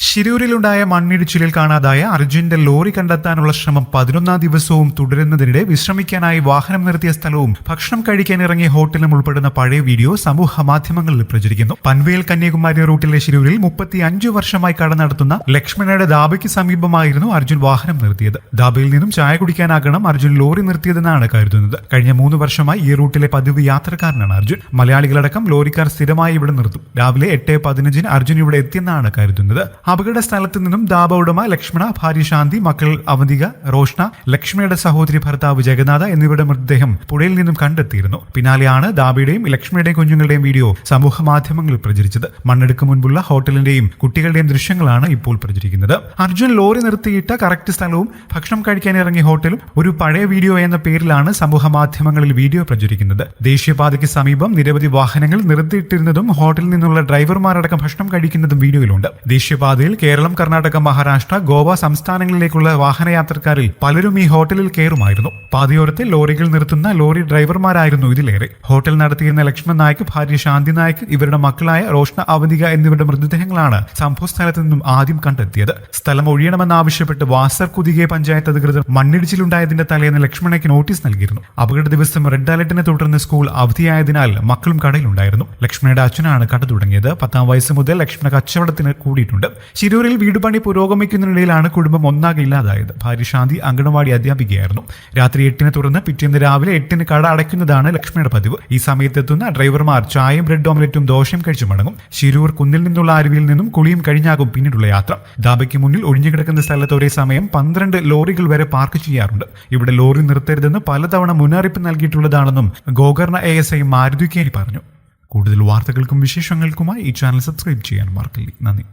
ശിരൂരിലുണ്ടായ മണ്ണിടിച്ചിലിൽ കാണാതായ അർജുന്റെ ലോറി കണ്ടെത്താനുള്ള ശ്രമം 11ാം ദിവസവും തുടരുന്നതിനിടെ വിശ്രമിക്കാനായി വാഹനം നിർത്തിയ സ്ഥലവും ഭക്ഷണം കഴിക്കാൻ ഇറങ്ങിയ ഹോട്ടലും ഉൾപ്പെടുന്ന പഴയ വീഡിയോ സമൂഹ മാധ്യമങ്ങളിൽ പ്രചരിക്കുന്നു. പൻവേൽ കന്യാകുമാരി റൂട്ടിലെ ശിരൂരിൽ 35 വർഷമായി കട നടത്തുന്ന ലക്ഷ്മണയുടെ ധാബയ്ക്ക് സമീപമായിരുന്നു അർജുൻ വാഹനം നിർത്തിയത്. ധാബയിൽ നിന്നും ചായ കുടിക്കാനാകണം അർജുൻ ലോറി നിർത്തിയതെന്നാണ് കരുതുന്നത്. കഴിഞ്ഞ 3 വർഷമായി ഈ റൂട്ടിലെ പതിവ് യാത്രക്കാരനാണ് അർജുൻ. മലയാളികളടക്കം ലോറിക്കാർ സ്ഥിരമായി ഇവിടെ നിർത്തും. രാവിലെ 8:15 അർജുൻ ഇവിടെ എത്തിയെന്നാണ് കരുതുന്നത്. അപകട സ്ഥലത്ത് നിന്നും ധാബ ഉടമ ലക്ഷ്മണ, ഭാര്യ ശാന്തി, മക്കൾ അവന്തിക, റോഷ്ന, ലക്ഷ്മിയുടെ സഹോദരി ഭർത്താവ് ജഗന്നാഥ എന്നിവരുടെ മൃതദേഹം പുഴയിൽ നിന്നും കണ്ടെത്തിയിരുന്നു. പിന്നാലെയാണ് ധാബയുടെയും ലക്ഷ്മിയുടെയും കുഞ്ഞുങ്ങളുടെയും വീഡിയോ സമൂഹ മാധ്യമങ്ങളിൽ പ്രചരിച്ചത്. മണ്ണെടുക്ക് മുൻപുള്ള ഹോട്ടലിന്റെയും കുട്ടികളുടെയും ദൃശ്യങ്ങളാണ് ഇപ്പോൾ പ്രചരിക്കുന്നത്. അർജുൻ ലോറി നിർത്തിയിട്ട കറക്റ്റ് സ്ഥലവും ഭക്ഷണം കഴിക്കാൻ ഇറങ്ങിയ ഹോട്ടലും ഒരു പഴയ വീഡിയോ എന്ന പേരിലാണ് സമൂഹ മാധ്യമങ്ങളിൽ വീഡിയോ പ്രചരിക്കുന്നത്. ദേശീയപാതയ്ക്ക് സമീപം നിരവധി വാഹനങ്ങൾ നിർത്തിയിട്ടിരുന്നതും ഹോട്ടലിൽ നിന്നുള്ള ഡ്രൈവർമാരടക്കം ഭക്ഷണം കഴിക്കുന്നതും വീഡിയോയിലുണ്ട്. ദേശീയപാതയിൽ കേരളം, കർണാടക, മഹാരാഷ്ട്ര, ഗോവ സംസ്ഥാനങ്ങളിലേക്കുള്ള വാഹനയാത്രക്കാരിൽ പലരും ഈ ഹോട്ടലിൽ കയറുമായിരുന്നു. പാതയോരത്തെ ലോറികൾ നിർത്തുന്ന ലോറി ഡ്രൈവർമാരായിരുന്നു ഇതിലേറെ. ഹോട്ടൽ നടത്തിയിരുന്ന ലക്ഷ്മൺ നായിക്, ഭാര്യ ശാന്തി നായിക്, ഇവരുടെ മക്കളായ റോഷ്ന, അവന്തിക എന്നിവരുടെ മൃതദേഹങ്ങളാണ് സംഭവസ്ഥലത്ത് നിന്നും ആദ്യം കണ്ടെത്തിയത്. സ്ഥലം ഒഴിയണമെന്നാവശ്യപ്പെട്ട് വാസർകുതികെ പഞ്ചായത്ത് അധികൃതർ മണ്ണിടിച്ചിലുണ്ടായതിന്റെ തലേന്ന് ലക്ഷ്മണയ്ക്ക് നോട്ടീസ് നൽകിയിരുന്നു. അപകട ദിവസം റെഡ് അലർട്ടിനെ തുടർന്ന് സ്കൂൾ അവധിയായതിനാൽ മക്കളും കടയിലുണ്ടായിരുന്നു. ലക്ഷ്മണയുടെ അച്ഛനാണ് കട തുടങ്ങിയത്. 10ാം വയസ്സ് മുതൽ ലക്ഷ്മണ കച്ചവടത്തിന് കൂടിയിട്ടുണ്ട്. ശിരൂരിൽ വീടുപണി പുരോഗമിക്കുന്നതിനിടയിലാണ് കുടുംബം ഒന്നാകെ ഇല്ലാതായത്. ഭാര്യ ശാന്തി അങ്കണവാടി അധ്യാപികയായിരുന്നു. രാത്രി 8-ന് തുറന്ന് പിറ്റേന്ന് രാവിലെ 8-ന് കട അടയ്ക്കുന്നതാണ് ലക്ഷ്മിയുടെ പതിവ്. ഈ സമയത്തെത്തുന്ന ഡ്രൈവർമാർ ചായയും ബ്രെഡ് ഓംലെറ്റും ദോശയും കഴിച്ചു മടങ്ങും. ശിരൂർ കുന്നിൽ നിന്നുള്ള അരുവിയിൽ നിന്നും കുളിയും കഴിഞ്ഞാകും പിന്നീടുള്ള യാത്ര. ധാബയ്ക്ക് മുന്നിൽ ഒഴിഞ്ഞുകിടക്കുന്ന സ്ഥലത്ത് ഒരേ സമയം 12 ലോറികൾ വരെ പാർക്ക് ചെയ്യാറുണ്ട്. ഇവിടെ ലോറി നിർത്തരുതെന്ന് പലതവണ മുന്നറിയിപ്പ് നൽകിയിട്ടുള്ളതാണെന്നും ഗോകർണ ASI മാരുതി കേരി പറഞ്ഞു. കൂടുതൽ വാർത്തകൾക്കും വിശേഷങ്ങൾക്കുമായി ഈ ചാനൽ സബ്സ്ക്രൈബ് ചെയ്യാൻ മറക്കല്ലേ. നന്ദി.